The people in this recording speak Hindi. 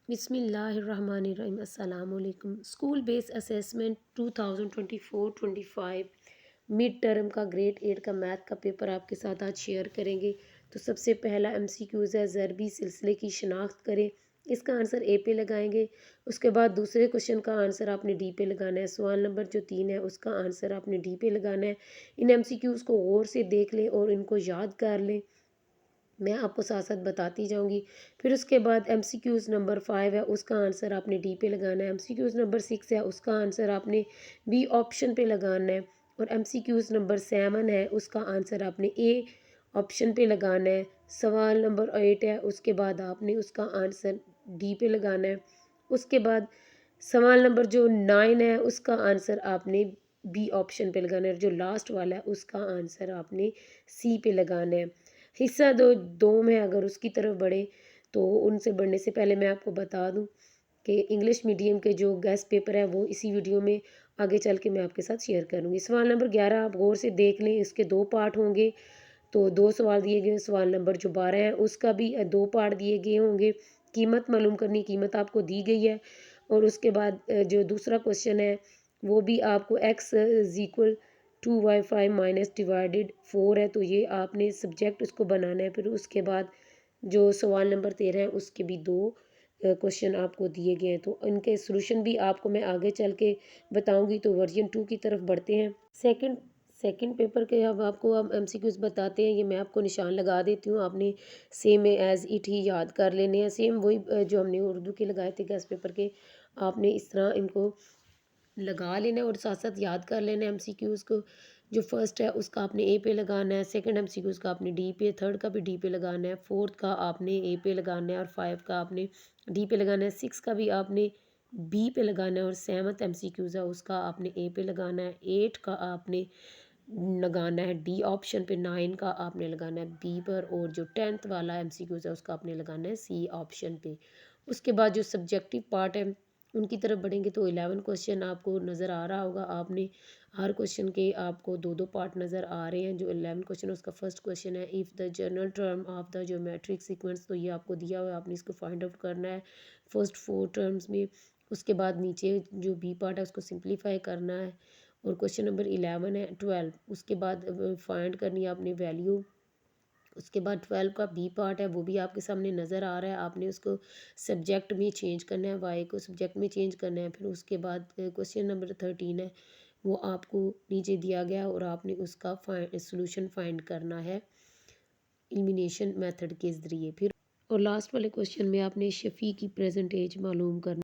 बिस्मिल्लाहिर्रहमानिर्रहीम। अस्सलाम वालेकुम। School based assessment 2024-25 mid term का ग्रेड 8 का मैथ का पेपर आपके साथ आज शेयर करेंगे। तो सबसे पहला एमसीक्यूज़ है, ज़रबी सिलसिले की शनाख्त करें। इसका आंसर ए पे लगाएंगे। उसके बाद दूसरे क्वेश्चन का आंसर आपने डी पे लगाना है। सवाल नंबर जो 3 है उसका आंसर आपने डी पे लगाना है। इन एमसीक्यूज़ को गौर से देख लें और इनको याद कर लें। मैं आपको साथ साथ बताती जाऊंगी। फिर उसके बाद एमसीक्यूज़ नंबर 5 है उसका आंसर आपने डी पे लगाना है। एमसीक्यूज़ नंबर 6 है उसका आंसर आपने बी ऑप्शन पे लगाना है। और एमसीक्यूज़ नंबर 7 है उसका आंसर आपने ए ऑप्शन पे लगाना है। सवाल नंबर 8 है उसके बाद आपने उसका आंसर डी पे लगाना है। उसके बाद सवाल नंबर जो 9 है उसका आंसर आपने बी ऑप्शन पे लगाना है। जो लास्ट वाला है उसका आंसर आपने सी पे लगाना है। हिस्सा दो में अगर उसकी तरफ बढ़े तो उनसे बढ़ने से पहले मैं आपको बता दूं कि इंग्लिश मीडियम के जो गेस्ट पेपर है वो इसी वीडियो में आगे चल के मैं आपके साथ शेयर करूंगी। सवाल नंबर 11 आप गौर से देख लें, इसके दो पार्ट होंगे। तो दो सवाल दिए गए। सवाल नंबर जो 12 है उसका भी दो पार्ट दिए गए होंगे। कीमत मालूम करनी, कीमत आपको दी गई है। और उसके बाद जो दूसरा क्वेश्चन है वो भी आपको x is equal 2y5 minus divided 4 है। तो ये आपने सब्जेक्ट उसको बनाना है। फिर उसके बाद जो सवाल नंबर 13 है उसके भी दो क्वेश्चन आपको दिए गए हैं। तो इनके सॉल्यूशन भी आपको मैं आगे चल के बताऊंगी। तो वर्जन 2 की तरफ बढ़ते हैं। सेकंड सेकंड पेपर के अब आपको हम एमसीक्यूज बताते हैं। ये मैं आपको निशान लगा देती हूँ, आपने सेम एज इट ही याद कर लेने हैं। सेम वही जो हमने उर्दू के लगाए थे गेस्ट पेपर के, आपने इस तरह इनको लगा लेना है और साथ साथ याद कर लेना है एमसीक्यूज़ को। जो फर्स्ट है उसका आपने ए पे लगाना है, सेकंड एमसीक्यूज़ का आपने डी पे, थर्ड का भी डी पे लगाना है, फोर्थ का आपने ए पे लगाना है और फाइव का आपने डी पे लगाना है, सिक्स का भी आपने बी पे लगाना है और सेवन्थ एमसीक्यूज़ है उसका आपने ए पे लगाना है, एट का आपने लगाना है डी ऑप्शन पे, नाइन का आपने लगाना है बी पर और जो टेंथ वाला एमसीक्यूज़ है उसका आपने लगाना है सी ऑप्शन पे। उसके बाद जो सब्जेक्टिव पार्ट है उनकी तरफ बढ़ेंगे तो 11 क्वेश्चन आपको नज़र आ रहा होगा। आपने हर क्वेश्चन के आपको दो दो पार्ट नज़र आ रहे हैं। जो 11 क्वेश्चन है उसका फर्स्ट क्वेश्चन है, if the general term of the geometric sequence, तो ये आपको दिया हुआ है, आपने इसको फाइंड आउट करना है फर्स्ट फोर टर्म्स में। उसके बाद नीचे जो बी पार्ट है उसको सिंप्लीफाई करना है। और क्वेश्चन नंबर 11 है 12, उसके बाद फाइंड करनी है आपने वैल्यू। उसके बाद 12 का बी पार्ट है वो भी आपके सामने नज़र आ रहा है, आपने उसको सब्जेक्ट में चेंज करना है, वाई को सब्जेक्ट में चेंज करना है। फिर उसके बाद क्वेश्चन नंबर 13 है वो आपको नीचे दिया गया और आपने उसका सोल्यूशन फाइंड करना है एलिमिनेशन मेथड के ज़रिए। फिर और लास्ट वाले क्वेश्चन में आपने शफ़ी की प्रेजेंट एज मालूम करना।